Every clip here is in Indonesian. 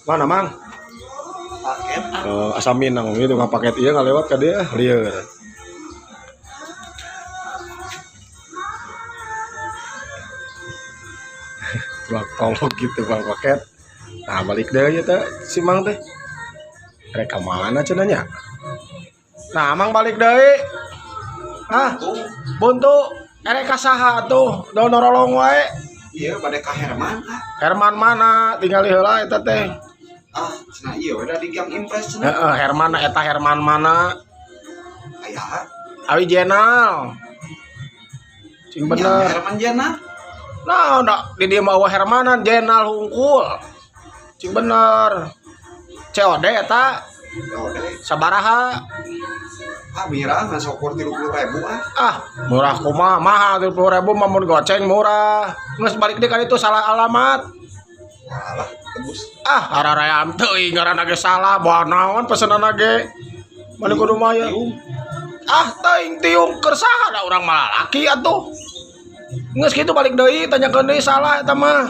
Mana mang? Paket. Asam Minang itu nggak paket iya nggak lewat ke dia liar. Tolong gitu bang paket. Nah balik deh ya teh si mang teh. Mereka mana cenanya? Nah mang balik deh. Ah buntu. Ereka saha tuh donorolong wae. Iya pada ka Herman. Herman mana tinggal heula eta teh. Cenah iya udah di Gang Impress cenah. Heeh, Herman eta Herman mana? Aya. Awi Jenal. Cing bener. Herman Jana. Nah, di dia bawa Hermanan Jenal hungkul. Cing bener. COD eta. COD. Sabaraha? Mira ngasok 30.000 Murah kumaha, mahal 30.000 mah mun goceng murah. Geus balik deui ka ditu salah alamat. Walah, tebus. Hararayam teuing ngaranna ge salah, bawa naon pesenana ge. Mani kudu maya. Teuing tiung keur saha da urang mah laki atuh. Geus kitu balik deui tanyakeun deui salah eta mah.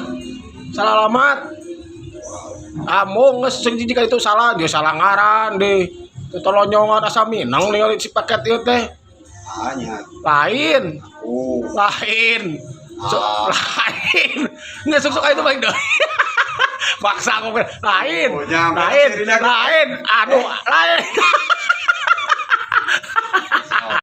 Salah alamat. Mung geus jeung jika itu salah, dia salah ngaran deui. Tolonyongan Asam Minang ningali si paket ieu teh. Lain. Lain. Lain. Nggak sok itu balik deh. Paksa aku lain. Lain. Aduh, lain.